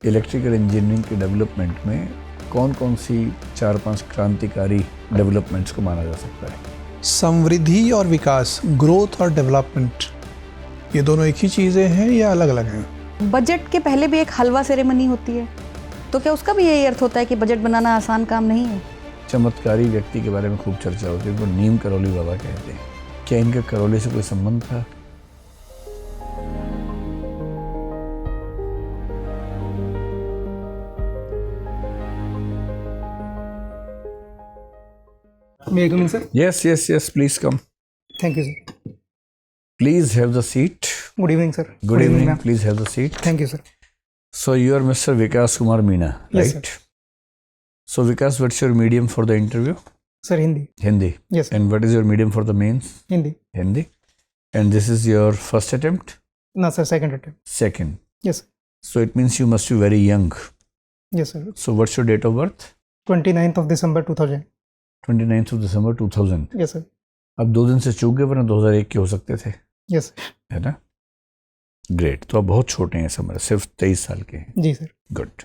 Electrical engineering के development में कौन कौन सी 4-5 क्रांतिकारी डेवलपमेंट्स को माना जा सकता है? समृद्धि और विकास, ग्रोथ और डेवलपमेंट, ये दोनों एक ही चीज़ें हैं या अलग अलग हैं? बजट के पहले भी एक हलवा सेरेमनी होती है, तो क्या उसका भी यही अर्थ होता है कि बजट बनाना आसान काम नहीं है? चमत्कारी व्यक्ति के बारे में खूब चर्चा होती है, उनको नीम करौली बाबा कहते हैं। क्या इनका करौली से कोई संबंध था? May I come in, sir? Yes, please come. Thank you, sir. Please have the seat. Good evening, sir. Good evening, ma'am. please have the seat. Thank you, sir. So you are Mr. Vikas Kumar Meena, Yes, right? So Vikas, what's your medium for the interview? Sir, Hindi. Hindi. Yes, sir. And what is your medium for the mains? Hindi. Hindi. And this is your first attempt? No, sir, second attempt. Second. Yes, sir. So it means you must be very young. Yes, sir. So what's your date of birth? 29th of December 2000. 29th of December 2000. Yes, sir. अब 2 दिन से चूक गए, वरना 2001 के हो सकते थे, Yes, sir. है ना? ग्रेट। तो आप बहुत छोटे हैं, समझ, सिर्फ 23 साल के हैं। जी, sir. Good.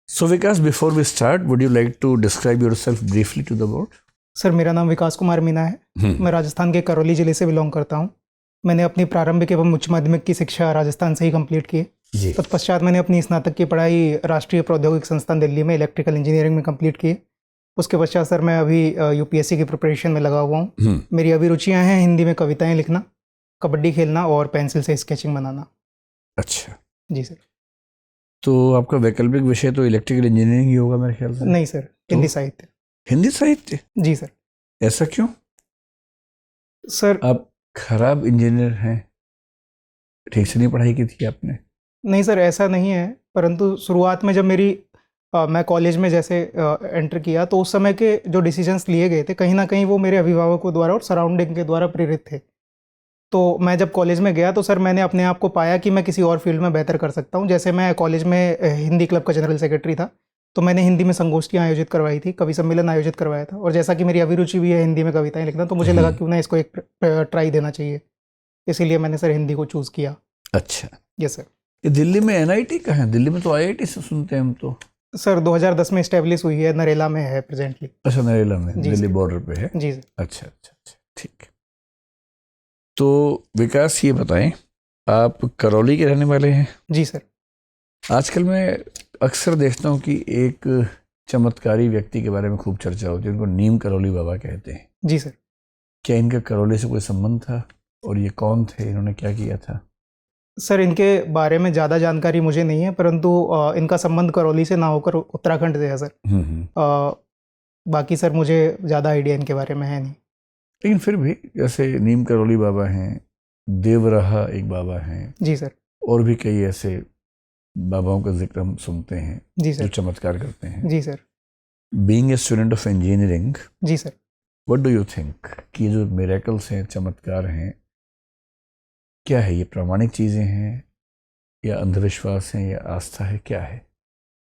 So Vikas, before we start, would you like to describe yourself briefly to the board? Sir, मेरा नाम विकास कुमार मीना है। मैं राजस्थान के करौली जिले से बिलोंग करता हूँ। मैंने अपनी प्रारंभिक एवं उच्च माध्यमिक की शिक्षा राजस्थान से ही कंप्लीट की है। जी। तत्पश्चात मैंने अपनी स्नातक की पढ़ाई राष्ट्रीय प्रौद्योगिक संस्थान दिल्ली में इलेक्ट्रिकल इंजीनियरिंग में कंप्लीट की है। उसके पश्चात सर मैं अभी यूपीएससी की प्रिपरेशन में लगा हुआ हूँ। मेरी अभिरुचियाँ हैं हिंदी में कविताएं लिखना, कबड्डी खेलना और पेंसिल से स्केचिंग बनाना। अच्छा जी सर। तो आपका वैकल्पिक विषय तो इलेक्ट्रिकल इंजीनियरिंग ही होगा मेरे ख्याल से। नहीं सर, हिंदी साहित्य। हिंदी साहित्य? जी सर। ऐसा क्यों? सर आप खराब इंजीनियर हैं, ठीक से नहीं पढ़ाई की थी आपने? नहीं सर, ऐसा नहीं है, परंतु शुरुआत में जब मैं कॉलेज में जैसे एंटर किया तो उस समय के जो डिसीजंस लिए गए थे कहीं ना कहीं वो मेरे अभिभावकों द्वारा और सराउंडिंग के द्वारा प्रेरित थे। तो मैं जब कॉलेज में गया तो सर मैंने अपने आप को पाया कि मैं किसी और फील्ड में बेहतर कर सकता हूं। जैसे मैं कॉलेज में हिंदी क्लब का जनरल सेक्रेटरी था, तो मैंने हिंदी में संगोष्ठियाँ आयोजित करवाई थी, कवि सम्मेलन आयोजित करवाया था। और जैसा कि मेरी अभिरुचि भी है हिंदी में कविताएं लिखना, तो मुझे लगा क्यों ना इसको एक ट्राई देना चाहिए, इसीलिए मैंने सर हिंदी को चूज़ किया। अच्छा। Yes sir. ये दिल्ली में एनआईटी कहाँ है? दिल्ली में तो आईआईटी से सुनते हैं हम तो। सर 2010 में इस्टेब्लिश हुई है, नरेला में है प्रेजेंटली। अच्छा, नरेला में, जी दिल्ली सर। बॉर्डर पे है। जी सर। अच्छा, ठीक है। तो विकास, ये बताएं, आप करौली के रहने वाले हैं? जी सर। आजकल मैं अक्सर देखता हूँ कि एक चमत्कारी व्यक्ति के बारे में खूब चर्चा होती है, उनको नीम करौली बाबा कहते हैं। जी सर। क्या इनका करौली से कोई संबंध था, और ये कौन थे, इन्होंने क्या किया था? सर इनके बारे में ज़्यादा जानकारी मुझे नहीं है, परंतु इनका संबंध करौली से ना होकर उत्तराखंड से है सर। बाकी सर मुझे ज़्यादा आइडिया इनके बारे में है नहीं। लेकिन फिर भी जैसे नीम करौली बाबा हैं, देवराहा एक बाबा हैं, जी सर। और भी कई ऐसे बाबाओं का जिक्र हम सुनते हैं जी जो सर। चमत्कार करते हैं। जी sir. Being a student of engineering, जी sir. What do you think कि जो मिरेकल्स हैं, चमत्कार हैं, क्या है? ये प्रामाणिक चीज़ें हैं, या अंधविश्वास हैं, या आस्था है, क्या है?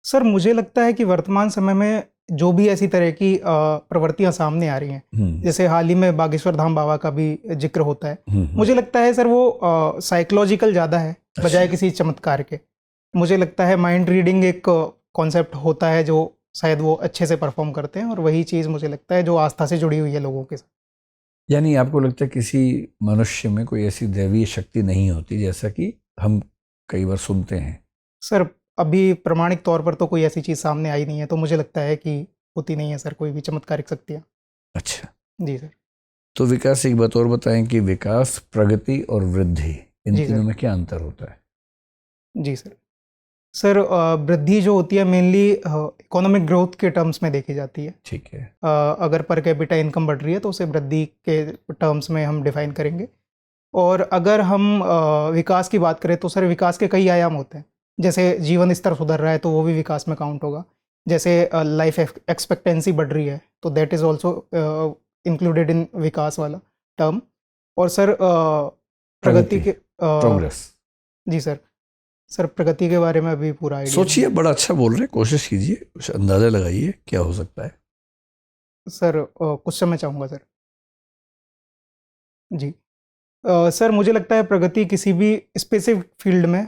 सर मुझे लगता है कि वर्तमान समय में जो भी ऐसी तरह की प्रवृत्तियां सामने आ रही हैं, जैसे हाल ही में बागेश्वर धाम बाबा का भी जिक्र होता है, मुझे लगता है सर वो साइकोलॉजिकल ज़्यादा है बजाय किसी चमत्कार के। मुझे लगता है माइंड रीडिंग एक कॉन्सेप्ट होता है जो शायद वो अच्छे से परफॉर्म करते हैं, और वही चीज़ मुझे लगता है जो आस्था से जुड़ी हुई है लोगों के साथ। यानी आपको लगता है किसी मनुष्य में कोई ऐसी दैवीय शक्ति नहीं होती, जैसा कि हम कई बार सुनते हैं? सर अभी प्रमाणिक तौर पर तो कोई ऐसी चीज़ सामने आई नहीं है, तो मुझे लगता है कि होती नहीं है सर कोई भी चमत्कारिक शक्तियाँ। अच्छा जी सर। तो विकास, एक बात और बताएं कि विकास, प्रगति और वृद्धि, इन जी तीनों सर। में क्या अंतर होता है? जी सर। सर वृद्धि जो होती है मेनली इकोनॉमिक ग्रोथ के टर्म्स में देखी जाती है। ठीक है। अगर पर कैपिटा इनकम बढ़ रही है तो उसे वृद्धि के टर्म्स में हम डिफाइन करेंगे। और अगर हम विकास की बात करें तो सर विकास के कई आयाम होते हैं। जैसे जीवन स्तर सुधर रहा है तो वो भी विकास में काउंट होगा। जैसे लाइफ एक्सपेक्टेंसी बढ़ रही है तो that is also included in Vikas वाला टर्म। और सर प्रगति के प्रोग्रेस। जी सर। सर प्रगति के बारे में अभी पूरा आइडिया सोचिए, बड़ा अच्छा बोल रहे हैं, कोशिश कीजिए, कुछ अंदाजा लगाइए क्या हो सकता है। सर कुछ समय चाहूँगा सर। जी सर मुझे लगता है प्रगति किसी भी स्पेसिफिक फील्ड में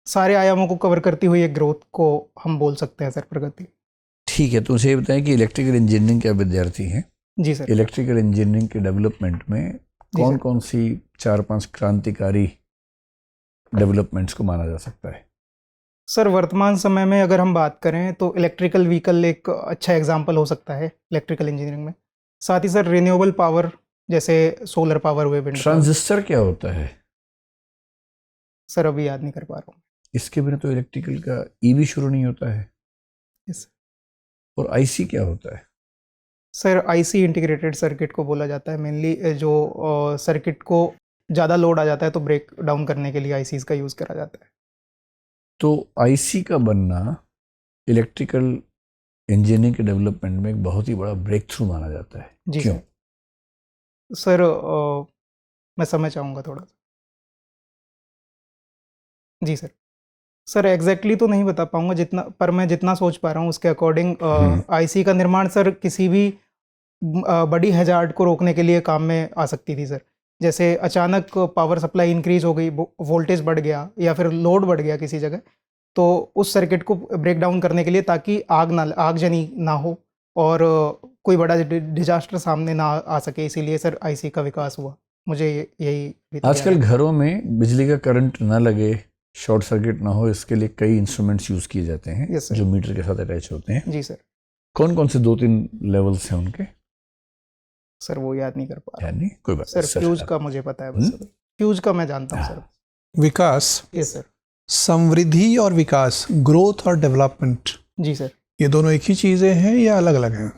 सारे आयामों को कवर करती हुई एक ग्रोथ को हम बोल सकते हैं सर प्रगति। ठीक है, तो मुझे ये बताएं कि इलेक्ट्रिकल इंजीनियरिंग के विद्यार्थी हैं, जी सर। इलेक्ट्रिकल इंजीनियरिंग के डेवलपमेंट में कौन कौन सी 4-5 क्रांतिकारी डेवलपमेंट्स को माना जा सकता है? सर वर्तमान समय में अगर हम बात करें तो इलेक्ट्रिकल व्हीकल एक अच्छा एग्जाम्पल हो सकता है इलेक्ट्रिकल इंजीनियरिंग में। साथ ही सर रिन्यूएबल पावर जैसे सोलर पावर हुए, विंड पावर। ट्रांजिस्टर क्या होता है? सर अभी याद नहीं कर पा रहा हूँ। इसके बिना तो इलेक्ट्रिकल का ईवी शुरू नहीं होता है। यस और आईसी क्या होता है? सर आईसी इंटीग्रेटेड सर्किट को बोला जाता है। मेनली जो सर्किट को ज़्यादा लोड आ जाता है तो ब्रेक डाउन करने के लिए आईसीज का यूज़ करा जाता है। तो आईसी का बनना इलेक्ट्रिकल इंजीनियरिंग के डेवलपमेंट में एक बहुत ही बड़ा ब्रेक थ्रू माना जाता है। जी क्यों? सर मैं समझ चाहूँगा थोड़ा सा। जी सर। सर एग्जैक्टली तो नहीं बता पाऊंगा जितना, पर मैं जितना सोच पा रहा हूँ उसके अकॉर्डिंग आईसी का निर्माण सर किसी भी बड़ी हैजार्ड को रोकने के लिए काम में आ सकती थी सर। जैसे अचानक पावर सप्लाई इंक्रीज हो गई, वोल्टेज बढ़ गया या फिर लोड बढ़ गया किसी जगह, तो उस सर्किट को ब्रेक डाउन करने के लिए ताकि आगजनी ना हो और कोई बड़ा डिजास्टर सामने ना आ सके, इसीलिए सर आईसी का विकास हुआ। मुझे यही आजकल घरों में बिजली का करंट ना लगे, शॉर्ट सर्किट ना हो, इसके लिए कई इंस्ट्रूमेंट्स यूज किए जाते हैं। Yes, sir. जो मीटर के साथ अटैच होते हैं। जी सर। कौन कौन से 2-3 लेवल्स हैं उनके? सर वो याद नहीं कर पा रहा। नहीं, कोई बात सर फ्यूज का मुझे पता है बस। फ्यूज का मैं जानता हूँ सर। विकास, यस सर। समृद्धि और विकास, ग्रोथ और डेवलपमेंट, जी सर। ये दोनों एक ही चीजें हैं या अलग अलग हैं?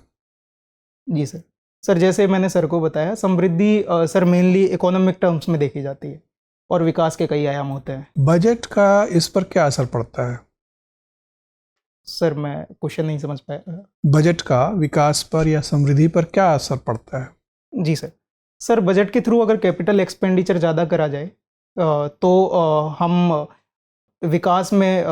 जी सर। सर जैसे मैंने सर को बताया, समृद्धि सर मेनली इकोनॉमिक टर्म्स में देखी जाती है और विकास के कई आयाम होते हैं। बजट का इस पर क्या असर पड़ता है? सर मैं क्वेश्चन नहीं समझ पाया। बजट का विकास पर या समृद्धि पर क्या असर पड़ता है? जी सर। सर बजट के थ्रू अगर कैपिटल एक्सपेंडिचर ज़्यादा करा जाए तो हम विकास में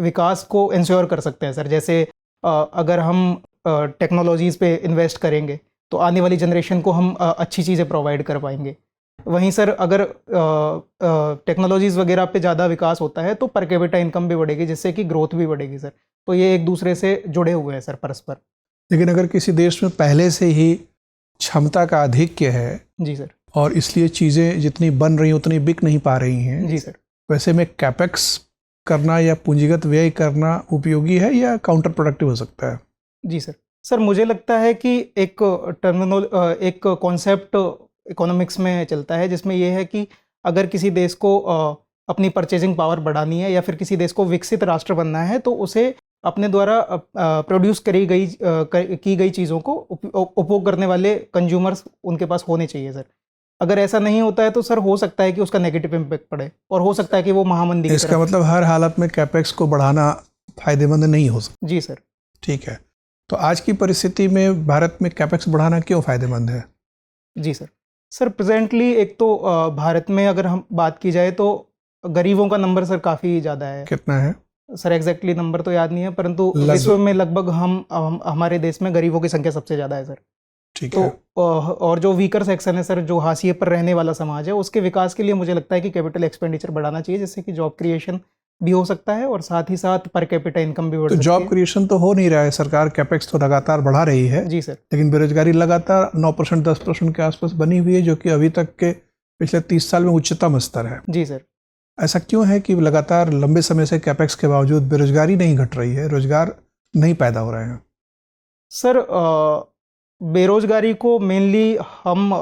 विकास को इंश्योर कर सकते हैं सर। जैसे अगर हम टेक्नोलॉजीज़ पे इन्वेस्ट करेंगे तो आने वाली जनरेशन को हम अच्छी चीज़ें प्रोवाइड कर पाएंगे। वहीं सर अगर टेक्नोलॉजीज़ वगैरह पे ज़्यादा विकास होता है तो पर कैपिटा इनकम भी बढ़ेगी, जिससे कि ग्रोथ भी बढ़ेगी सर। तो ये एक दूसरे से जुड़े हुए हैं सर परस्पर। लेकिन अगर किसी देश में पहले से ही क्षमता का आधिक्य है, जी सर, और इसलिए चीज़ें जितनी बन रही उतनी बिक नहीं पा रही हैं, जी सर, वैसे में कैपेक्स करना या पूंजीगत व्यय करना उपयोगी है या काउंटर प्रोडक्टिव हो सकता है? जी सर। सर मुझे लगता है कि एक कॉन्सेप्ट इकोनॉमिक्स में चलता है जिसमें यह है कि अगर किसी देश को अपनी परचेजिंग पावर बढ़ानी है या फिर किसी देश को विकसित राष्ट्र बनना है तो उसे अपने द्वारा प्रोड्यूस की गई चीज़ों को उपभोग करने वाले कंज्यूमर्स उनके पास होने चाहिए सर। अगर ऐसा नहीं होता है तो सर हो सकता है कि उसका नेगेटिव इम्पैक्ट पड़े और हो सकता है कि वो महामंदी की इसका मतलब हर हालत में कैपेक्स को बढ़ाना फायदेमंद नहीं हो सकता। जी सर। ठीक है, तो आज की परिस्थिति में भारत में कैपेक्स बढ़ाना क्यों फायदेमंद है? जी सर। सर प्रेजेंटली एक तो भारत में अगर हम बात की जाए तो गरीबों का नंबर सर काफ़ी ज़्यादा है। कितना है सर एग्जैक्टली नंबर तो याद नहीं है, परंतु विश्व में लगभग हमारे देश में गरीबों की संख्या सबसे ज़्यादा है सर। ठीक तो है। और जो वीकर सेक्शन है सर, जो हाशिए पर रहने वाला समाज है, उसके विकास के लिए मुझे लगता है कि कैपिटल एक्सपेंडिचर बढ़ाना चाहिए, जिससे कि जॉब क्रिएशन भी हो सकता है और साथ ही साथ पर कैपिटा इनकम भी बढ़ सकती है। जॉब क्रिएशन तो हो नहीं रहा है, सरकार कैपेक्स तो लगातार बढ़ा रही है। जी सर। लेकिन बेरोजगारी लगातार 9% 10% के आसपास बनी हुई है, जो कि अभी तक के पिछले 30 साल में उच्चतम स्तर है। जी सर। ऐसा क्यों है कि लगातार लंबे समय से कैपेक्स के बावजूद बेरोजगारी नहीं घट रही है, रोजगार नहीं पैदा हो रहे हैं? सर बेरोजगारी को मेनली हम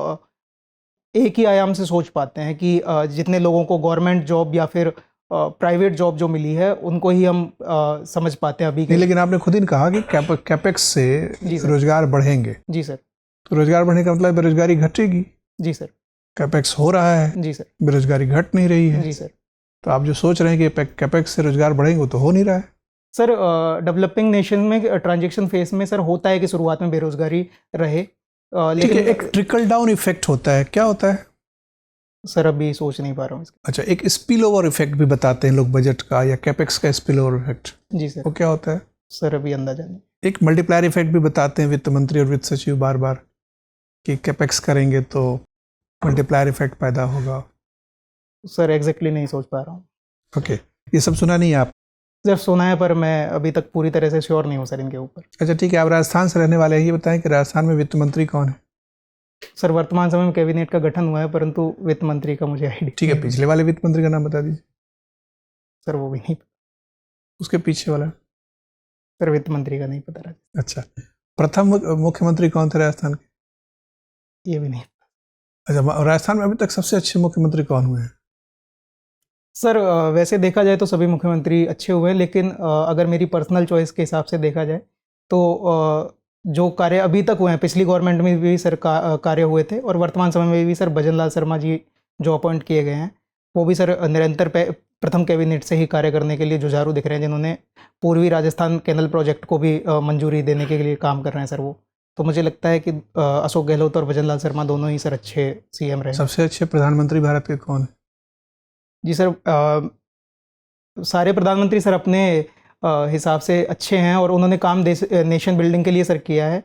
एक ही आयाम से सोच पाते हैं कि जितने लोगों को गवर्नमेंट जॉब या फिर प्राइवेट जॉब जो मिली है उनको ही हम समझ पाते हैं अभी के। लेकिन आपने खुद ही कहा कि कैपेक्स से रोजगार बढ़ेंगे। जी सर। तो रोजगार बढ़ने का मतलब बेरोजगारी घटेगी। जी सर। कैपेक्स हो रहा है। जी सर। बेरोजगारी घट नहीं रही है। जी सर। तो आप जो सोच रहे हैं कि कैपेक्स से रोजगार बढ़ेंगे, वो तो हो नहीं रहा है सर। डेवलपिंग नेशन में ट्रांजेक्शन फेज में सर होता है कि शुरुआत में बेरोजगारी रहे, लेकिन एक ट्रिकल डाउन इफेक्ट होता है। क्या होता है सर? अभी सोच नहीं पा रहा हूँ। अच्छा, एक स्पिल ओवर इफेक्ट भी बताते हैं लोग बजट का, या कैपेक्स का स्पिल ओवर इफेक्ट। जी सर। वो क्या होता है सर? अभी अंदाजा नहीं। एक मल्टीप्लायर इफेक्ट भी बताते हैं वित्त मंत्री और वित्त सचिव बार बार कि कैपेक्स करेंगे तो मल्टीप्लायर इफेक्ट पैदा होगा। सर एग्जैक्टली नहीं सोच पा रहा हूँ। ओके, ये सब सुना नहीं है आप? सर सुना है, पर मैं अभी तक पूरी तरह से श्योर नहीं हूँ सर इनके ऊपर। अच्छा ठीक है, आप राजस्थान से रहने वाले हैं, ये बताएं कि राजस्थान में वित्त मंत्री कौन है? सर वर्तमान समय में कैबिनेट का गठन हुआ है, परंतु वित्त मंत्री का मुझे आइडिया ठीक है, पिछले वाले वित्त मंत्री का नाम बता दीजिए। सर वो भी नहीं, उसके पीछे वाला? सर वित्त मंत्री का नहीं पता रहा। अच्छा, प्रथम मुख्यमंत्री कौन थे राजस्थान के? ये भी नहीं। अच्छा, राजस्थान में अभी तक सबसे अच्छे मुख्यमंत्री कौन हुए हैं? सर वैसे देखा जाए तो सभी मुख्यमंत्री अच्छे हुए हैं, लेकिन अगर मेरी पर्सनल चॉइस के हिसाब से देखा जाए तो जो कार्य अभी तक हुए हैं, पिछली गवर्नमेंट में भी सर कार्य हुए थे, और वर्तमान समय में भी सर भजन लाल शर्मा जी जो अपॉइंट किए गए हैं वो भी सर निरंतर प्रथम कैबिनेट से ही कार्य करने के लिए जुझारू दिख रहे हैं, जिन्होंने पूर्वी राजस्थान कैनल प्रोजेक्ट को भी मंजूरी देने के लिए काम कर रहे हैं सर वो। तो मुझे लगता है कि अशोक गहलोत और भजन लाल शर्मा दोनों ही सर अच्छे सीएम रहे। सबसे अच्छे प्रधानमंत्री भारत के कौन है? जी सर, सारे प्रधानमंत्री सर अपने हिसाब से अच्छे हैं, और उन्होंने काम नेशन बिल्डिंग के लिए सर किया है।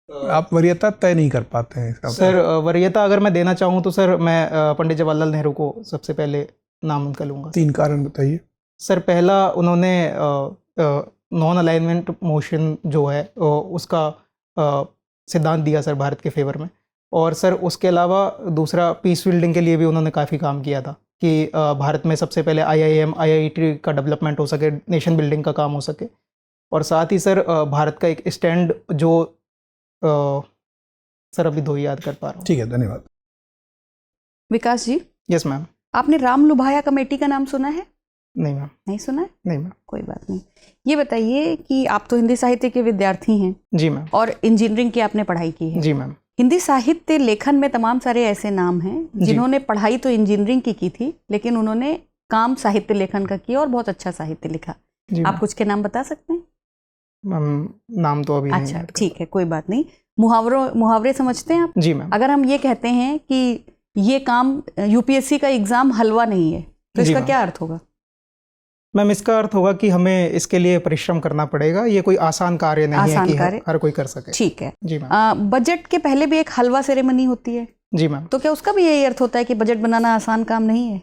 आप वरीयता तय नहीं कर पाते हैं इसका? सर वरीयता अगर मैं देना चाहूँ तो सर मैं पंडित जवाहरलाल नेहरू को सबसे पहले नाम उनका लूँगा। 3 कारण बताइए। सर पहला, उन्होंने नॉन अलाइनमेंट मोशन जो है उसका सिद्धांत दिया सर भारत के फेवर में, और सर उसके अलावा दूसरा, पीस बिल्डिंग के लिए भी उन्होंने काफ़ी काम किया था कि भारत में सबसे पहले IIM IIT का डेवलपमेंट हो सके, नेशन बिल्डिंग का काम हो सके, और साथ ही सर भारत का एक स्टैंड जो सर अभी 2 ही याद कर पा रहा हूँ। ठीक है, धन्यवाद। विकास जी, यस मैम। आपने राम लुभाया कमेटी का नाम सुना है? नहीं मैम। नहीं सुना है? नहीं मैम। कोई बात नहीं। ये बताइए कि आप तो हिंदी साहित्य के विद्यार्थी हैं। जी मैम। और इंजीनियरिंग की आपने पढ़ाई की है। जी मैम। हिंदी साहित्य लेखन में तमाम सारे ऐसे नाम हैं जिन्होंने पढ़ाई तो इंजीनियरिंग की थी, लेकिन उन्होंने काम साहित्य लेखन का किया और बहुत अच्छा साहित्य लिखा। आप कुछ के नाम बता सकते हैं? मैम नाम तो अभी अच्छा ठीक है, कोई बात नहीं। मुहावरे समझते हैं आप? जी मैम। अगर हम ये कहते हैं कि ये काम UPSC का एग्जाम हलवा नहीं है, तो इसका क्या अर्थ होगा? मैम इसका अर्थ होगा कि हमें इसके लिए परिश्रम करना पड़ेगा, ये कोई आसान कार्य नहीं है कि हर कोई कर सके। ठीक है जी मैम। बजट के पहले भी एक हलवा सेरेमनी होती है। जी मैम। तो क्या उसका भी यही अर्थ होता है कि बजट बनाना आसान काम नहीं है?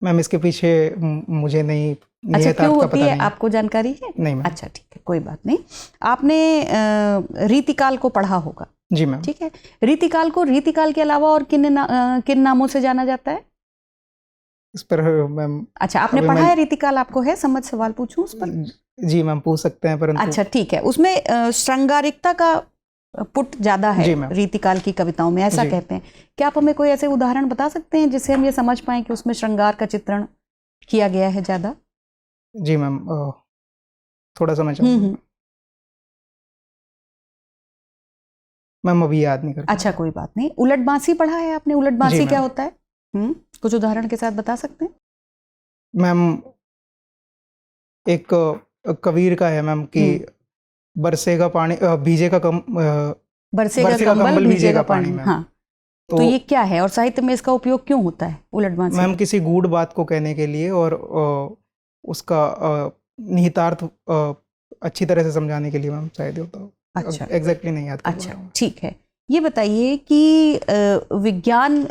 मैम इसके पीछे मुझे नहीं, अच्छा क्यों होती है, आपको जानकारी है? नहीं मैम। अच्छा ठीक है, कोई बात नहीं। आपने रीतिकाल को पढ़ा होगा? जी मैम। ठीक है, रीतिकाल को रीतिकाल के अलावा और किन नामों से जाना जाता है? इस पर मैम, अच्छा आपने पढ़ा है रीतिकाल, आपको है समझ? सवाल पूछूं उस पर? जी मैम पूछ सकते हैं, परंतु अच्छा ठीक है, उसमें श्रृंगारिकता का पुट ज्यादा है रीतिकाल की कविताओं में, ऐसा कहते हैं। क्या आप हमें कोई ऐसे उदाहरण बता सकते हैं जिससे हम ये समझ पाएं कि उसमें श्रृंगार का चित्रण किया गया है ज्यादा? जी मैम, थोड़ा समझ चाहूँगा मैम, अभी याद नहीं कर। अच्छा कोई बात नहीं। उलट बांसी पढ़ा है आपने? उलट बांसी क्या होता है? कुछ उदाहरण के साथ बता सकते हैं? मैम एक कबीर का है मैम कि बरसेगा पानी भीजेगा बरसेगा कंबल भीजेगा पानी। हाँ, तो ये क्या है और साहित्य में इसका उपयोग क्यों होता है उलट बांसी? मैम किसी गूढ़ बात को कहने के लिए और उसका निहितार्थ अच्छी तरह से समझाने के लिए मैम शायद होता हो। अच्छा एग्जैक्टली नहीं याद। अच्छा ठीक है, ये बताइए कि विज्ञान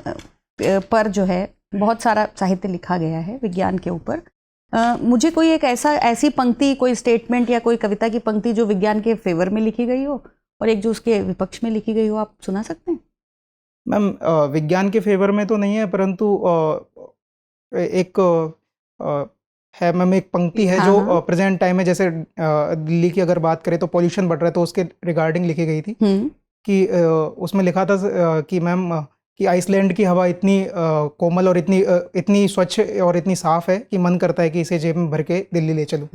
पर जो है बहुत सारा साहित्य लिखा गया है विज्ञान के ऊपर। मुझे कोई एक ऐसी पंक्ति, कोई स्टेटमेंट या कोई कविता की पंक्ति जो विज्ञान के फेवर में लिखी गई हो और एक जो उसके विपक्ष में लिखी गई हो, आप सुना सकते हैं? मैम विज्ञान के फेवर में तो नहीं है, परंतु एक है मैम, एक पंक्ति है जो प्रेजेंट टाइम में, जैसे दिल्ली की अगर बात करें तो पॉल्यूशन बढ़ रहा है, तो उसके रिगार्डिंग लिखी गई थी कि उसमें लिखा था कि मैम कि आइसलैंड की हवा इतनी कोमल और इतनी स्वच्छ और इतनी साफ है कि मन करता है कि इसे जेब में भर के दिल्ली ले चलूं।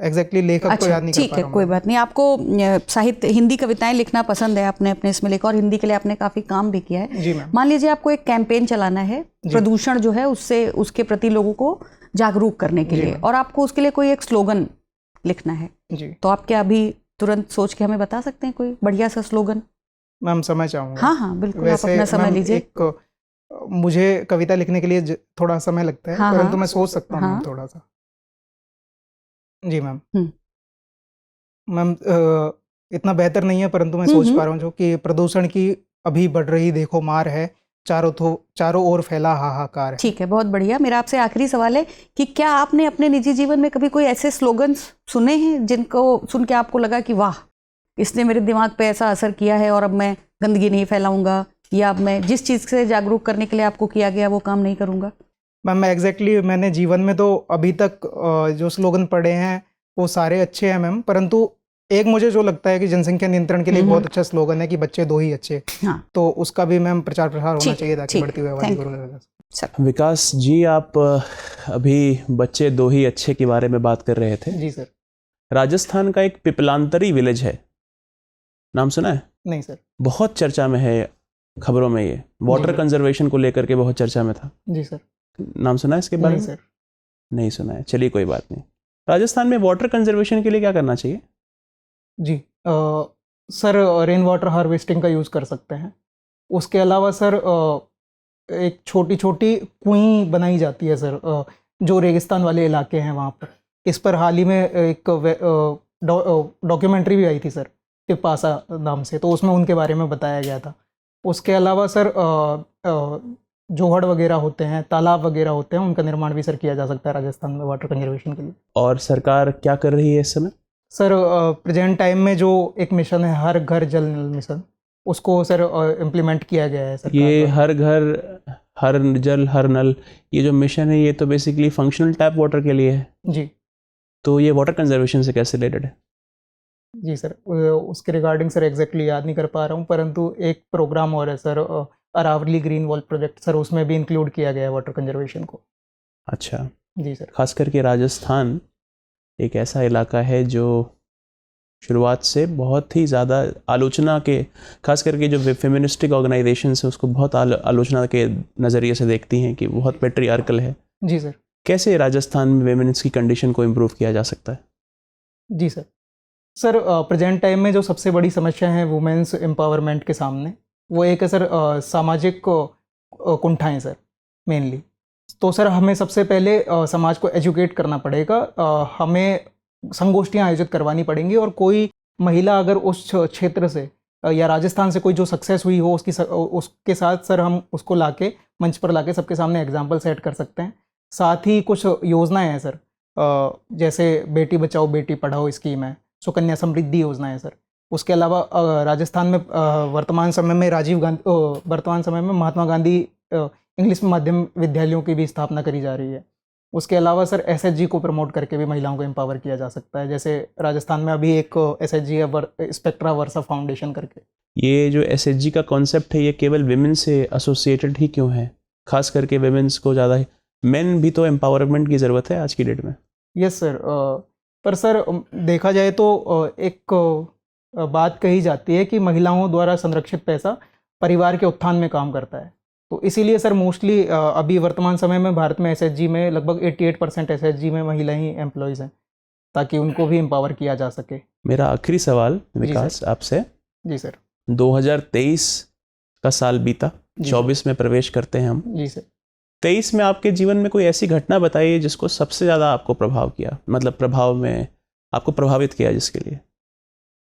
एग्जैक्टली लेखक को याद नहीं कर पा रहा हूं। ठीक है, कोई बात नहीं। आपको साहित्य, हिंदी कविताएं लिखना पसंद है, आपने अपने इसमें लिखा और हिंदी के लिए आपने काफी काम भी किया है। जी मैम। मान लीजिए आपको एक कैंपेन चलाना है प्रदूषण जो है उसके प्रति लोगों को जागरूक करने के लिए, और आपको उसके लिए कोई एक स्लोगन लिखना है जी, तो आप क्या अभी तुरंत सोच के हमें बता सकते हैं कोई बढ़िया सा स्लोगन? मैम समय चाहूँगा। हाँ हाँ बिल्कुल, आप अपना समय लीजिए। मुझे कविता लिखने के लिए थोड़ा समय लगता है, परंतु मैं सोच सकता हूँ थोड़ा सा। जी मैम। मैम इतना बेहतर नहीं है, परंतु मैं सोच पा रहा हूँ जो कि प्रदूषण की अभी बढ़ रही देखो मार है, चारों ओर फैला हाहाकार है। ठीक है, बहुत बढ़िया। मेरा आपसे आखिरी सवाल है कि क्या आपने अपने निजी जीवन में कभी कोई ऐसे स्लोगन्स सुने हैं जिनको सुन के आपको लगा कि वाह, इसने मेरे दिमाग पे ऐसा असर किया है और अब मैं गंदगी नहीं फैलाऊंगा, या अब मैं जिस चीज़ से जागरूक करने के लिए आपको किया गया वो काम नहीं करूंगा? मैम एग्जैक्टली मैंने जीवन में तो अभी तक जो स्लोगन पढ़े हैं वो सारे अच्छे हैं मैम, परंतु एक मुझे जो लगता है कि जनसंख्या नियंत्रण के लिए बहुत अच्छा स्लोगन है कि बच्चे दो ही अच्छे। हाँ, तो उसका भी मैम प्रचार प्रसार होना ठीक, चाहिए ताकि ठीक, बढ़ती हुई आबादी thank को you। रोका जा सके। सर। विकास जी, आप अभी बच्चे दो ही अच्छे के बारे में बात कर रहे थे। जी सर। राजस्थान का एक पिपलांतरी विलेज है, नाम सुना है? नहीं सर। बहुत चर्चा में है, खबरों में ये वाटर जी। कंजर्वेशन को लेकर के बहुत चर्चा में था। जी सर। नाम सुना है इसके बारे नहीं में? सर। नहीं सुना है, चलिए कोई बात नहीं। राजस्थान में वाटर कंजर्वेशन के लिए क्या करना चाहिए? जी सर, रेन वाटर हार्वेस्टिंग का यूज़ कर सकते हैं। उसके अलावा सर एक छोटी छोटी कुएं बनाई जाती है सर, जो रेगिस्तान वाले इलाके हैं वहाँ पर। इस पर हाल ही में एक डॉक्यूमेंट्री भी आई थी सर, पिपासा नाम से, तो उसमें उनके बारे में बताया गया था। उसके अलावा सर जोहड़ वगैरह होते हैं, तालाब वगैरह होते हैं, उनका निर्माण भी सर किया जा सकता है राजस्थान में वाटर कंजर्वेशन के लिए। और सरकार क्या कर रही है इस समय? सर प्रेजेंट टाइम में जो एक मिशन है हर घर जल नल मिशन, उसको सर इम्प्लीमेंट किया गया है सरकार ये द्वारा। हर घर हर जल हर नल, ये जो मिशन है ये तो बेसिकली फंक्शनल टैप वाटर के लिए है। जी। तो ये वाटर कंजर्वेशन से कैसे रिलेटेड है? जी सर, उसके रिगार्डिंग सर एग्जैक्टली याद नहीं कर पा रहा हूँ, परंतु एक प्रोग्राम और है sir, Aravalli green wall project sir, उसमें भी इंक्लूड किया गया है वाटर कंजर्वेशन को। अच्छा। जी सर। खास करके राजस्थान एक ऐसा इलाका है जो शुरुआत से बहुत ही ज़्यादा आलोचना के, खास करके जो फेमिनिस्टिक ऑर्गेनाइजेशंस है उसको बहुत आलोचना के नज़रिए से देखती हैं कि बहुत पेट्रियार्कल है। जी सर। कैसे राजस्थान में वेमेन्स की कंडीशन को इम्प्रूव किया जा सकता है? जी सर। सर प्रेजेंट टाइम में जो सबसे बड़ी समस्या है वुमेन्स एम्पावरमेंट के सामने, वो एक है सर सामाजिक कुंठाएं सर मेनली। तो सर हमें सबसे पहले समाज को एजुकेट करना पड़ेगा, हमें संगोष्ठियां आयोजित करवानी पड़ेंगी, और कोई महिला अगर उस क्षेत्र से या राजस्थान से कोई जो सक्सेस हुई हो उसके साथ सर हम उसको लाके मंच पर लाके सबके सामने एग्जाम्पल सेट कर सकते हैं। साथ ही कुछ योजनाएं हैं सर, जैसे बेटी बचाओ बेटी पढ़ाओ स्कीम है, सुकन्या समृद्धि योजना है सर। उसके अलावा राजस्थान में वर्तमान समय में महात्मा गांधी इंग्लिश माध्यम विद्यालयों की भी स्थापना करी जा रही है। उसके अलावा सर एसएचजी को प्रमोट करके भी महिलाओं को एम्पावर किया जा सकता है। जैसे राजस्थान में अभी एक एसएचजी है, स्पेक्ट्रा वर्सा फाउंडेशन करके। ये जो एसएचजी का कॉन्सेप्ट है ये केवल विमेन से एसोसिएटेड ही क्यों है? खास करके विमेन्स को ज़्यादा, मेन भी तो एम्पावरमेंट की ज़रूरत है आज की डेट में। यस सर, पर सर देखा जाए तो एक बात कही जाती है कि महिलाओं द्वारा संरक्षित पैसा परिवार के उत्थान में काम करता है। तो इसीलिए सर मोस्टली अभी वर्तमान समय में भारत में एसएचजी में लगभग 88% एसएचजी में महिला ही एम्प्लॉयज़ हैं, ताकि उनको भी एम्पावर किया जा सके। मेरा आखिरी सवाल विकास आपसे, जी सर। 2023 का साल बीता, जी 24 में प्रवेश करते हैं हम। जी सर। 23 में आपके जीवन में कोई ऐसी घटना बताइए जिसको सबसे ज़्यादा आपको प्रभाव किया, मतलब प्रभाव में आपको प्रभावित किया जिसके लिए।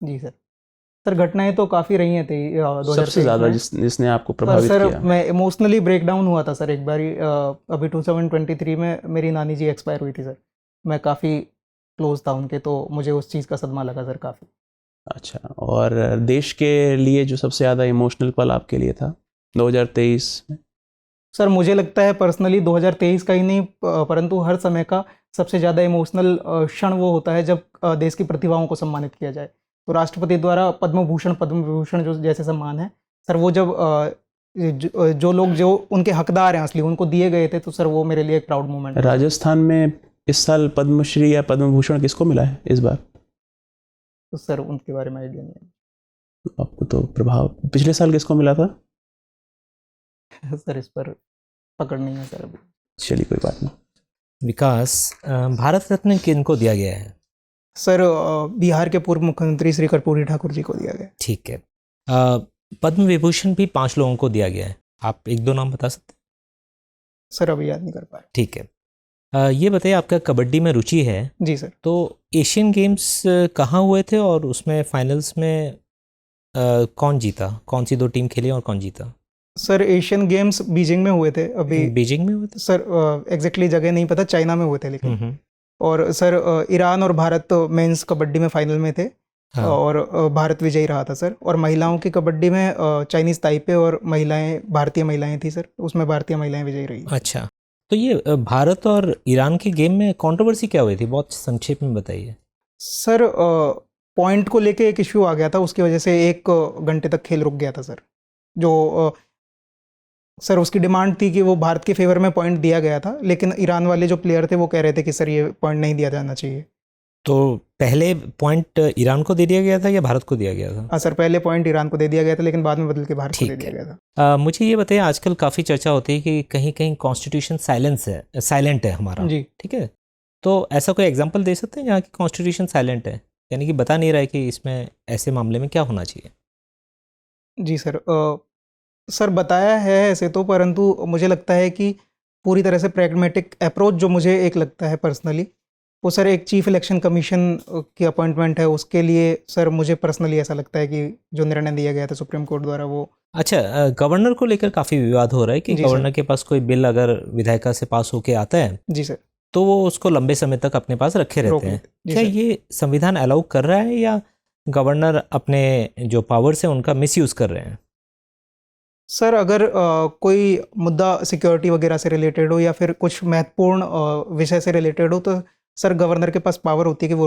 जी सर। सर घटनाएं तो काफ़ी रही हैं 2023 सबसे ज़्यादा में। जिसने आपको पर प्रभावित सर किया। मैं इमोशनली ब्रेक डाउन हुआ था सर एक बारी, अभी 2023 में मेरी नानी जी एक्सपायर हुई थी सर। मैं काफ़ी क्लोज था उनके, तो मुझे उस चीज़ का सदमा लगा सर काफ़ी। अच्छा, और देश के लिए जो सबसे ज़्यादा इमोशनल पल आपके लिए था 2023 में? सर मुझे लगता है पर्सनली 2023 का ही नहीं, परंतु हर समय का सबसे ज़्यादा इमोशनल क्षण वो होता है जब देश की प्रतिभाओं को सम्मानित किया जाए। तो राष्ट्रपति द्वारा पद्म भूषण पद्म विभूषण जो जैसे सम्मान है सर, वो जब जो लोग जो उनके हकदार हैं असली उनको दिए गए थे, तो सर वो मेरे लिए एक प्राउड मोमेंट है। राजस्थान में इस साल पद्मश्री या पद्म भूषण किसको मिला है इस बार? तो सर उनके बारे में आइडिया नहीं आपको तो प्रभाव, पिछले साल किसको मिला था? है सर, इस पर पकड़ नहीं है सर अभी। चलिए कोई बात नहीं। विकास, भारत रत्न किनको दिया गया है? सर बिहार के पूर्व मुख्यमंत्री श्री कर्पूरी ठाकुर जी को दिया गया। ठीक है। पद्म विभूषण भी 5 लोगों को दिया गया है, आप 1-2 नाम बता सकते हैं? सर अभी याद नहीं कर पा रहे। ठीक है। ये बताइए, आपका कबड्डी में रुचि है। जी सर। तो एशियन गेम्स कहाँ हुए थे और उसमें फाइनल्स में कौन जीता? कौन सी 2 टीम खेली और कौन जीता? सर एशियन गेम्स बीजिंग में हुए थे अभी। बीजिंग में हुए थे? सर एग्जैक्टली जगह नहीं पता, चाइना में हुए थे लेकिन। हम्म। और सर ईरान और भारत मेंस कबड्डी में फाइनल में थे। हाँ। और भारत विजयी रहा था सर। और महिलाओं की कबड्डी में चाइनीज़ ताइपे और महिलाएं, भारतीय महिलाएं थी सर, उसमें भारतीय महिलाएं विजयी रही। अच्छा, तो ये भारत और ईरान के गेम में कंट्रोवर्सी क्या हुई थी, बहुत संक्षेप में बताइए। सर पॉइंट को लेके एक इश्यू आ गया था, उसकी वजह से 1 घंटे तक खेल रुक गया था सर। जो सर उसकी डिमांड थी कि वो भारत के फेवर में पॉइंट दिया गया था, लेकिन ईरान वाले जो प्लेयर थे वो कह रहे थे कि सर ये पॉइंट नहीं दिया जाना चाहिए। तो पहले पॉइंट ईरान को दे दिया गया था या भारत को दिया गया था? हाँ सर, पहले पॉइंट ईरान को दे दिया गया था, लेकिन बाद में बदल के भारत को दे ठीक दिया है। गया था। मुझे ये बताइए, आजकल काफ़ी चर्चा होती है कि कहीं कहीं कॉन्स्टिट्यूशन साइलेंट है हमारा, जी ठीक है? तो ऐसा कोई एग्जांपल दे सकते हैं जहाँ की कॉन्स्टिट्यूशन साइलेंट है, यानी कि बता नहीं रहा है कि इसमें ऐसे मामले में क्या होना चाहिए? जी सर, सर बताया है ऐसे तो, परंतु मुझे लगता है कि पूरी तरह से प्रैग्मेटिक अप्रोच जो मुझे एक लगता है पर्सनली, वो सर एक चीफ इलेक्शन कमीशन की अपॉइंटमेंट है। उसके लिए सर मुझे पर्सनली ऐसा लगता है कि जो निर्णय दिया गया था सुप्रीम कोर्ट द्वारा वो। अच्छा, गवर्नर को लेकर काफ़ी विवाद हो रहा है कि जी गवर्नर के पास कोई बिल अगर विधायिका से पास होके आता है जी सर, तो वो उसको लंबे समय तक अपने पास रखे रोक रहते हैं। लेते। जी क्या सर। ये संविधान अलाउ कर रहा है या गवर्नर अपने जो पावर्स हैं उनका मिसयूज़ कर रहे हैं? सर अगर कोई मुद्दा सिक्योरिटी वगैरह से रिलेटेड हो या फिर कुछ महत्वपूर्ण विषय से रिलेटेड हो, तो सर गवर्नर के पास पावर होती है कि वो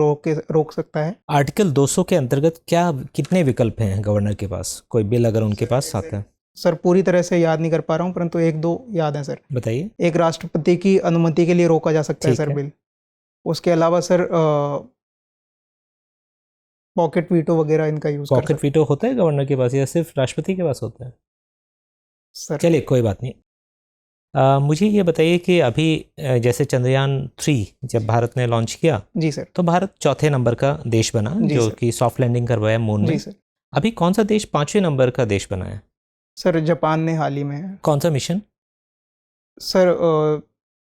रोक सकता है। आर्टिकल 200 के अंतर्गत क्या कितने विकल्प हैं गवर्नर के पास, कोई बिल अगर उनके पास आता है? सर पूरी तरह से याद नहीं कर पा रहा हूँ, परंतु 1-2 याद हैं सर। बताइए। एक, राष्ट्रपति की अनुमति के लिए रोका जा सकता है ठीक सर है। बिल। उसके अलावा सर पॉकेट वीटो वगैरह इनका यूज़ कर पॉकेट सकते वीटो होता है गवर्नर के पास या सिर्फ राष्ट्रपति के पास होता है? सर। चलिए कोई बात नहीं। मुझे ये बताइए कि अभी जैसे चंद्रयान 3 जब भारत ने लॉन्च किया जी सर। तो भारत चौथे नंबर का देश बना, जी जो सर। कि सॉफ्ट लैंडिंग करवाया मून जी में। सर। अभी कौन सा देश 5वें नंबर का देश बना है? सर जापान ने हाल ही में। कौन सा मिशन? सर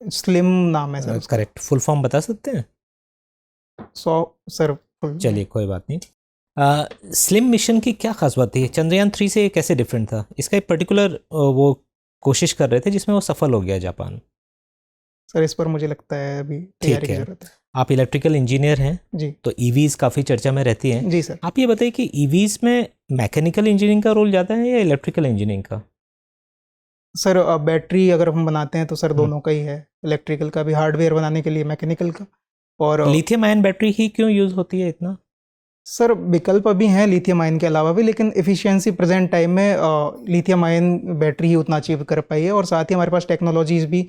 स्लिम नाम है सर उसका। करेक्ट, फुल फॉर्म बता सकते हैं? सर चलिए कोई बात नहीं। स्लिम मिशन की क्या खास बात थी? चंद्रयान 3 से ये कैसे डिफरेंट था? इसका एक पर्टिकुलर वो कोशिश कर रहे थे जिसमें वो सफल हो गया जापान। सर इस पर मुझे लगता है अभी तैयारी की है। जरूरत है। आप इलेक्ट्रिकल इंजीनियर हैं जी तो ईवीज काफ़ी चर्चा में रहती हैं। जी सर। आप ये बताइए कि ईवीज में मैकेनिकल इंजीनियरिंग का रोल ज़्यादा है या इलेक्ट्रिकल इंजीनियरिंग का? सर बैटरी अगर हम बनाते हैं तो सर दोनों का ही है, इलेक्ट्रिकल का भी, हार्डवेयर बनाने के लिए मैकेनिकल का। और लिथियम आयन बैटरी ही क्यों यूज़ होती है इतना? सर विकल्प अभी हैं लिथियम आयन के अलावा भी, लेकिन एफिशिएंसी प्रेजेंट टाइम में लिथियम आयन बैटरी ही उतना अचीव कर पाई है। और साथ ही हमारे पास टेक्नोलॉजीज भी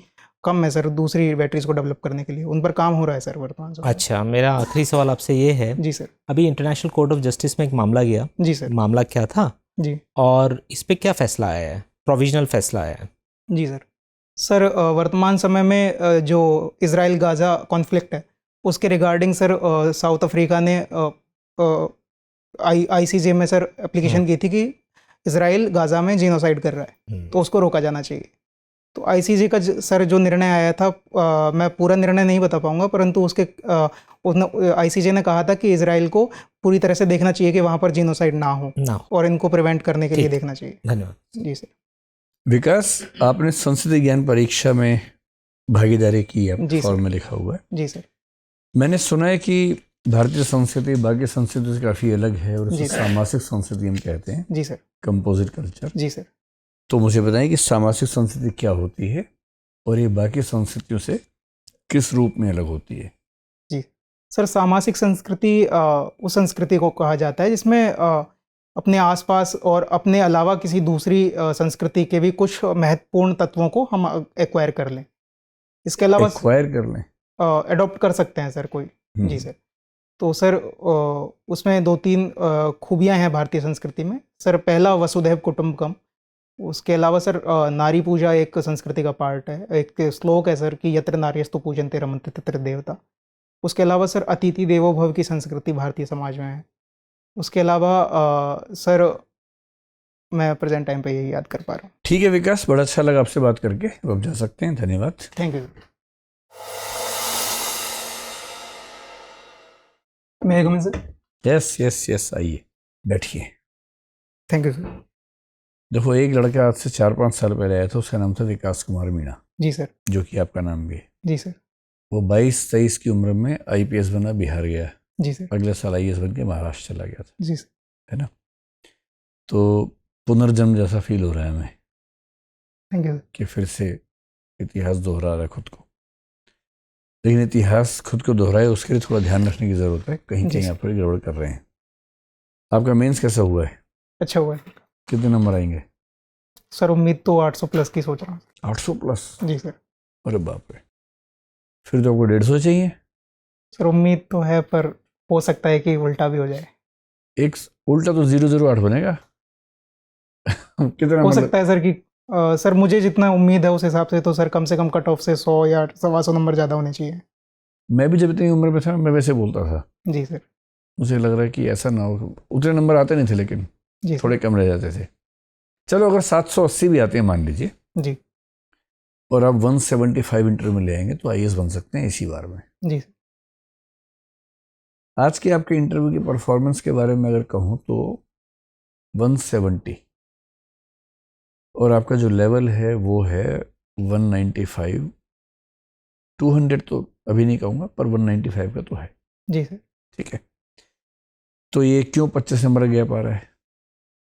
कम है सर दूसरी बैटरीज को डेवलप करने के लिए, उन पर काम हो रहा है सर वर्तमान समय में। अच्छा, मेरा आखिरी सवाल आपसे ये है। जी सर। अभी इंटरनेशनल कोर्ट ऑफ जस्टिस में एक मामला गया। जी सर। मामला क्या था जी और इस पे क्या फैसला आया है? प्रोविजनल फैसला आया है। जी सर। सर वर्तमान समय में जो इजराइल गाजा कॉन्फ्लिक्ट है उसके रिगार्डिंग सर साउथ अफ्रीका ने ICJ में सर एप्लीकेशन की थी कि इजराइल गाजा में जीनोसाइड कर रहा है तो उसको रोका जाना चाहिए। तो ICJ का सर जो निर्णय आया था, मैं पूरा निर्णय नहीं बता पाऊंगा, परंतु उसके ICJ ने कहा था कि इजराइल को पूरी तरह से देखना चाहिए कि वहाँ पर जीनोसाइड ना हो और इनको प्रिवेंट करने के लिए देखना चाहिए। धन्यवाद। जी सर। विकास, आपने संसदीय ज्ञान परीक्षा में भागीदारी की है, जी फॉर्म सर। में लिखा हुआ है। जी सर। मैंने सुना है कि भारतीय संस्कृति बाकी संस्कृति से काफ़ी अलग है और इसे जी सर। सामासिक संस्कृति हम कहते हैं, जी सर। Composite culture. जी सर। तो मुझे बताएं कि सामासिक संस्कृति क्या होती है और ये बाकी संस्कृतियों से किस रूप में अलग होती है? जी सर, सामासिक संस्कृति उस संस्कृति को कहा जाता है जिसमें अपने आसपास और अपने अलावा किसी दूसरी संस्कृति के भी कुछ महत्वपूर्ण तत्वों को हम एक्वायर कर लें। इसके अलावा एक्वायर कर लें, अडॉप्ट कर सकते हैं सर कोई। जी सर। तो सर उसमें 2-3 खूबियां हैं भारतीय संस्कृति में। सर पहला वसुधैव कुटुंबकम। उसके अलावा सर नारी पूजा एक संस्कृति का पार्ट है। एक श्लोक है सर कि यत्र नार्यस्तु पूजन्ते रमन्ते तत्र देवता। उसके अलावा सर अतिथि देवो भव की संस्कृति भारतीय समाज में है। उसके अलावा सर मैं प्रेजेंट टाइम पे यही याद कर पा रहा हूँ। ठीक है विकास, बड़ा अच्छा लगा आपसे बात करके। अब जा सकते हैं, धन्यवाद। Thank you. मैं कम सर? यस यस यस, आइए बैठिए। Thank you sir. देखो, एक लड़का आज से 4-5 साल पहले आया था, उसका नाम था विकास कुमार मीणा, जी सर। जो कि आपका नाम भी है। जी सर। वो 22-23 की उम्र में IPS बना, बिहार गया, जी सर। अगले साल IAS बन के महाराष्ट्र चला गया था, जी सर। है ना। तो पुनर्जन्म जैसा फील हो रहा है हमें थैंक यू। कि फिर से इतिहास दोहरा रहा है खुद को। लेकिन इतिहास खुद को दोहराए उसके लिए थोड़ा ध्यान रखने की ज़रूरत है, कहीं जी कहीं सर। आप थोड़ी गड़बड़ कर रहे हैं। आपका मेंस कैसा हुआ है? अच्छा हुआ है कितने नंबर आएंगे? सर। उम्मीद तो 800 प्लस की सोच रहा हूँ। 800 प्लस? जी सर। अरे बाप रे, फिर तो आपको 150 चाहिए। सर उम्मीद तो है, पर हो सकता है कि उल्टा भी हो जाए। एक उल्टा तो 008 बनेगा। कितना हो मतलब? सकता है सर कि सर मुझे जितना उम्मीद है उस हिसाब से तो सर कम से कम कट ऑफ से 100 या 125 नंबर ज़्यादा होने चाहिए। मैं भी जब इतनी उम्र में था मैं वैसे बोलता था। जी सर। मुझे लग रहा है कि ऐसा ना हो, उतने नंबर आते नहीं थे, लेकिन जी सर। थोड़े कम रह जाते थे। चलो, अगर 780 भी आते हैं मान लीजिए, जी। और आप 175 इंटरव्यू में ले आएंगे तो IAS बन सकते हैं इसी बार में। जी सर। आज के आपके इंटरव्यू की परफॉर्मेंस के बारे में अगर कहूँ तो 170, और आपका जो लेवल है वो है 195। 200 तो अभी नहीं कहूँगा, पर 195 का तो है। जी सर। ठीक है, तो ये क्यों 25 नंबर गैप आ रहा है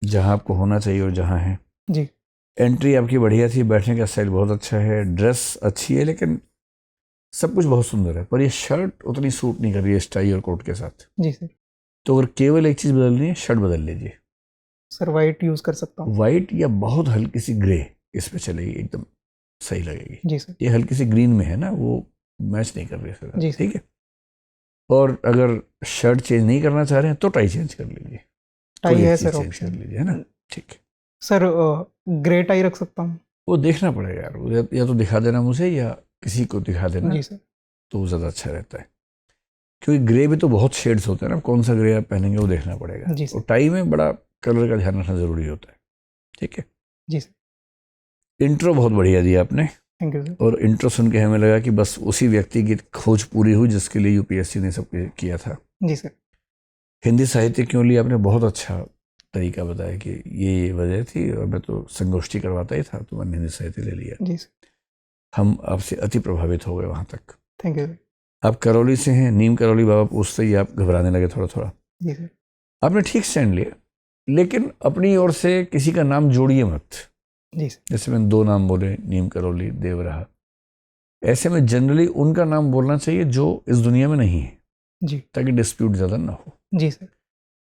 जहाँ आपको होना चाहिए और जहाँ है? जी। एंट्री आपकी बढ़िया थी, बैठने का स्टाइल बहुत अच्छा है, ड्रेस अच्छी है, लेकिन सब कुछ बहुत सुंदर है, पर ये शर्ट उतनी सूट नहीं कर रही है इस टाई और कोट के साथ। जी सर। तो अगर केवल एक चीज़ बदलनी है, शर्ट बदल लीजिए। सर वाइट यूज़ कर सकता हूँ। वाइट या बहुत हल्की सी ग्रे इस पे चलेगी, एकदम सही लगेगी। जी सर। ये हल्की सी ग्रीन में है ना, वो मैच नहीं कर रही है जी सर। सर। ठीक है, और अगर शर्ट चेंज नहीं करना चाह रहे हैं तो टाई चेंज कर लीजिए। टाई कोई एक है चीज़ सर चेंज कर ऑप्शन। लीजिए, है ना। ठीक है, सर ग्रे टाई रख सकता हूँ। वो देखना पड़ेगा यार, वो या तो दिखा देना मुझे या किसी को दिखा देना, जी सर। तो वो ज़्यादा अच्छा रहता है। क्योंकि ग्रे भी तो बहुत शेड्स होते हैं ना, कौन सा ग्रे आप पहनेंगे वो देखना पड़ेगा। जी सर। और टाई में बड़ा कलर का ध्यान रखना ज़रूरी होता है। ठीक है, जी सर। इंट्रो बहुत बढ़िया दिया आपने, थैंक यू सर। और इंट्रो सुन के हमें लगा कि बस उसी व्यक्ति की खोज पूरी हुई जिसके लिए UPSC ने सब किया था। जी सर। हिंदी साहित्य क्यों लिया आपने, बहुत अच्छा तरीका बताया कि ये वजह थी, और मैं तो संगोष्ठी करवाता ही था तो मैंने हिंदी साहित्य ले लिया। जी सर। हम आपसे अति प्रभावित हो गए वहाँ तक। Thank you sir. आप करौली से हैं, नीम करौली, बाबा पूछते ही आप घबराने लगे थोड़ा थोड़ा। जी सर। आपने ठीक स्टैंड लिया, लेकिन अपनी ओर से किसी का नाम जोड़िए मत। जी सर। जैसे मैंने 2 नाम बोले, नीम करौली, देवराहा, ऐसे में जनरली उनका नाम बोलना चाहिए जो इस दुनिया में नहीं है, जी। ताकि डिस्प्यूट ज़्यादा ना हो। जी सर।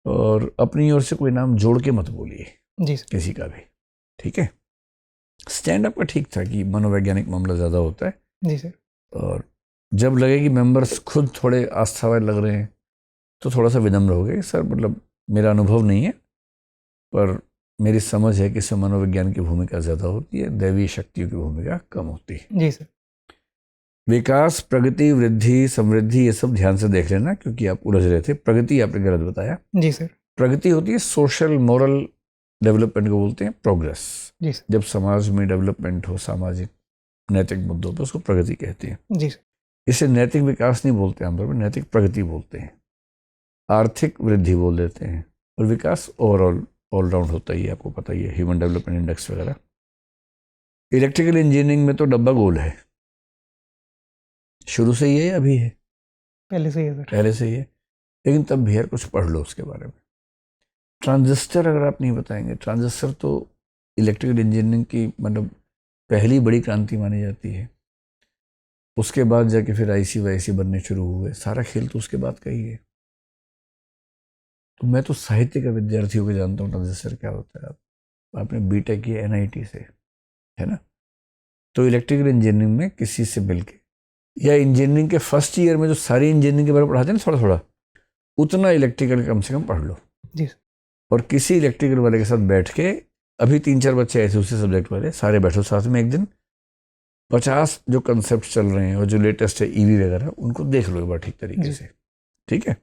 और अपनी ओर से कोई नाम जोड़ के मत बोलिए जी सर। किसी का भी। ठीक है, स्टैंड आपका ठीक था कि मनोवैज्ञानिक मामला ज़्यादा होता है, जी सर। और जब लगे कि मेंबर्स खुद थोड़े आस्थावान लग रहे हैं तो थोड़ा सा विनम्र हो गए। सर मतलब मेरा अनुभव नहीं है, पर मेरी समझ है कि इसमें मनोविज्ञान की भूमिका ज़्यादा होती है, दैवीय शक्तियों की भूमिका कम होती है। जी सर। विकास, प्रगति, वृद्धि, समृद्धि, ये सब ध्यान से देख लेना, क्योंकि आप उलझ रहे थे। प्रगति आपने गलत बताया। जी सर। प्रगति होती है सोशल मोरल डेवलपमेंट को बोलते हैं प्रोग्रेस। जी सर। जब समाज में डेवलपमेंट हो, सामाजिक नैतिक मुद्दों पर, उसको प्रगति कहते हैं। जी सर। इसे नैतिक विकास नहीं बोलते आमतौर पर, नैतिक प्रगति बोलते हैं। आर्थिक वृद्धि बोल देते हैं, और विकास ओवरऑल ऑलराउंड होता ही है, आपको पता ही है, ह्यूमन डेवलपमेंट इंडेक्स वगैरह। इलेक्ट्रिकल इंजीनियरिंग में तो डब्बा गोल है, शुरू से ही है या अभी है? पहले से ही है सर। पहले से ही है, लेकिन तब भी यार कुछ पढ़ लो उसके बारे में। ट्रांजिस्टर अगर आप नहीं बताएंगे, ट्रांजिस्टर तो इलेक्ट्रिकल इंजीनियरिंग की मतलब पहली बड़ी क्रांति मानी जाती है। उसके बाद जाके फिर IC वाईसी बनने शुरू हुए, सारा खेल तो उसके बाद का ही है। तो मैं तो साहित्य का विद्यार्थी होकर जानता हूँ ट्रांजिस्टर क्या होता है। आपने BTech किया NIT से, है ना। तो इलेक्ट्रिकल इंजीनियरिंग में किसी से मिलके, या इंजीनियरिंग के फर्स्ट ईयर में जो सारी इंजीनियरिंग के बारे में पढ़ाते हैं ना थोड़ा थोड़ा, उतना इलेक्ट्रिकल कम से कम पढ़ लो। जी सर। और किसी इलेक्ट्रिकल वाले के साथ बैठ के, अभी 3-4 बच्चे ऐसे उसी सब्जेक्ट वाले, सारे बैठो साथ में एक दिन, 50 जो कंसेप्ट चल रहे हैं और जो लेटेस्ट है EV वगैरह, उनको देख लो एक बार ठीक तरीके से। ठीक है,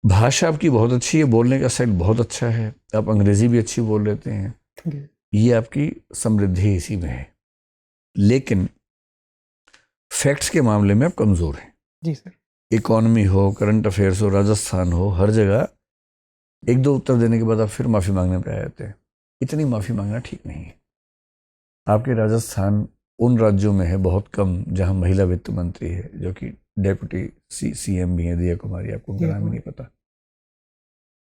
भाषा आपकी बहुत अच्छी है, बोलने का स्टाइल बहुत अच्छा है, आप अंग्रेजी भी अच्छी बोल लेते हैं, थैंक यू। ये आपकी समृद्धि इसी में है। लेकिन फैक्ट्स के मामले में आप कमज़ोर हैं। जी सर। इकोनॉमी हो, करंट अफेयर्स हो, राजस्थान हो, हर जगह 1-2 उत्तर देने के बाद आप फिर माफ़ी मांगने पे आ जाते हैं। इतनी माफ़ी मांगना ठीक नहीं है। आपके राजस्थान उन राज्यों में है बहुत कम जहां महिला वित्त मंत्री है, जो कि डेप्यूटी सीएम भी है, दिया कुमारी, आपको उनका नाम ही नहीं पता।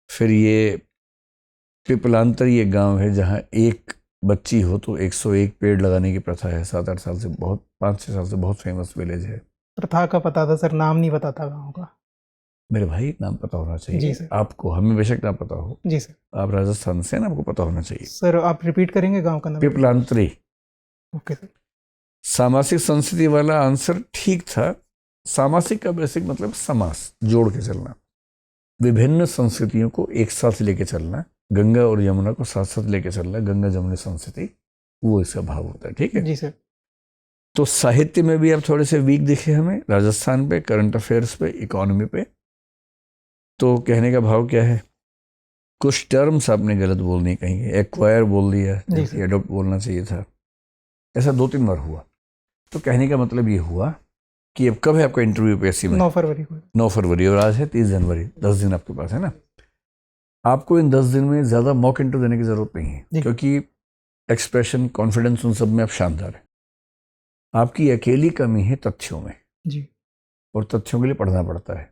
फिर ये पिपलांतर ये गांव है जहां एक बच्ची हो तो 101 पेड़ लगाने की प्रथा है, 7-8 साल से, बहुत 5-6 साल से बहुत फेमस विलेज है। प्रथा का पता था सर, नाम नहीं पता था गाँव का। मेरे भाई नाम पता होना चाहिए जी सर। आपको, हमें बेशक ना पता हो, जी सर। आप राजस्थान से ना, आपको पता होना चाहिए। सर आप रिपीट करेंगे गांव का नाम? पिपलांतरी। Okay sir. सामासिक संस्कृति वाला आंसर ठीक था। सामासिक का बेसिक मतलब समास, जोड़ के चलना, विभिन्न संस्कृतियों को एक साथ लेके चलना, गंगा और यमुना को साथ साथ लेके चलना, गंगा जमुनी संस्कृति, वो इसका भाव होता है। ठीक है जी सर। तो साहित्य में भी आप थोड़े से वीक दिखे हमें, राजस्थान पे, करंट अफेयर्स पे, इकोनॉमी पे। तो कहने का भाव क्या है, कुछ टर्म्स आपने गलत बोल दी, कहीं एक्वायर बोल दिया, जी जबकि एडॉप्ट बोलना चाहिए था। ऐसा 2-3 बार हुआ। तो कहने का मतलब ये हुआ कि अब कब है आपका इंटरव्यू यूपीएससी में? 9 फरवरी को। 9 फरवरी, और आज है 30 जनवरी, 10 दिन आपके पास है ना। आपको इन 10 दिन में ज़्यादा मॉक इंटरव्यू देने की ज़रूरत नहीं है, जी। क्योंकि एक्सप्रेशन, कॉन्फिडेंस, उन सब में आप शानदार हैं। आपकी अकेली कमी है तथ्यों में, जी। और तथ्यों के लिए पढ़ना पड़ता है।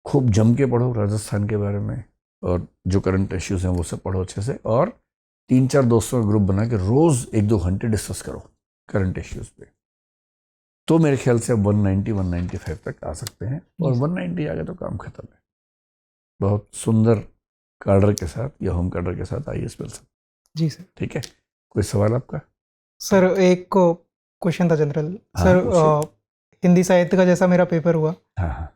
खूब जम के पढ़ो राजस्थान के बारे में, और जो करंट इश्यूज हैं वो सब पढ़ो अच्छे से, और 3-4 दोस्तों का ग्रुप बना के रोज़ 1-2 घंटे डिस्कस करो करंट इश्यूज पे। तो मेरे ख्याल से अब 190-195 तक आ सकते हैं, और 190 आ गए तो काम खत्म है। बहुत सुंदर कार्डर के साथ या होम कार्डर के साथ आईएएस मिल सकते। जी सर। ठीक है, कोई सवाल आपका? सर एक क्वेश्चन था जनरल। हाँ, सर पूछिए। हिंदी साहित्य का जैसा मेरा पेपर हुआ, हाँ हाँ,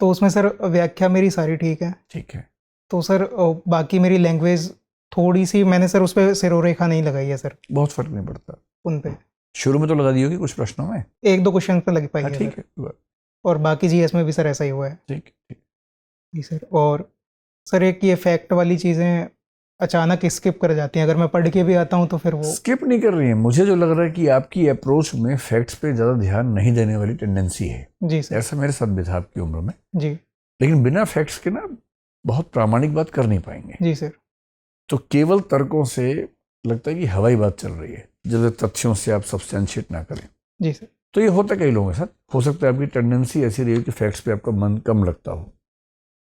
तो उसमें सर व्याख्या मेरी सारी ठीक है। ठीक है। तो सर बाकी मेरी लैंग्वेज थोड़ी सी, मैंने सर उस पर सिरोरेखा नहीं लगाई है सर, बहुत फर्क नहीं पड़ता। उन पे शुरू में तो लगा दी होगी कुछ प्रश्नों में। 1-2 क्वेश्चन पे लग पाई हाँ, है ठीक सर। है, और बाकी जीएस में भी सर ऐसा ही हुआ है। ठीक ठीक। जी सर। और सर एक ये फैक्ट वाली चीज़ें अचानक स्किप कर जाती हैं, अगर मैं पढ़ के भी आता हूँ तो फिर वो। स्किप नहीं कर रही है, मुझे जो लग रहा है कि आपकी अप्रोच में फैक्ट्स पे ज़्यादा ध्यान नहीं देने वाली टेंडेंसी है। जी सर। ऐसा मेरे साथ भी था आपकी उम्र में, जी। लेकिन बिना फैक्ट्स के ना बहुत प्रामाणिक बात कर नहीं पाएंगे। जी सर। तो केवल तर्कों से लगता है कि हवाई बात चल रही है, जब तक तथ्यों से आप सब्सटेंशिएट ना करें। जी सर। तो ये होता कई लोगों के साथ। हो सकता है आपकी टेंडेंसी ऐसी रही हो कि फैक्ट्स पे आपका मन कम लगता हो,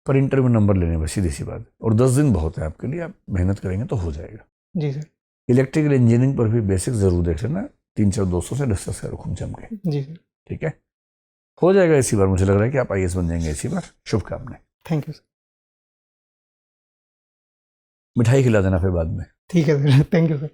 पर इंटरव्यू नंबर लेने में सीधी सी बात, और 10 दिन बहुत है आपके लिए, आप मेहनत करेंगे तो हो जाएगा। जी सर। इलेक्ट्रिकल इंजीनियरिंग पर भी बेसिक जरूर देख लेना, 3-4 दोस्तों से डिस्कस करो खूब जम के। जी सर। ठीक है, हो जाएगा इसी बार। मुझे लग रहा है कि आप आईएएस बन जाएंगे इसी बार। शुभकामनाएं। Thank you sir. मिठाई खिला देना फिर बाद में। ठीक है सर। Thank you sir.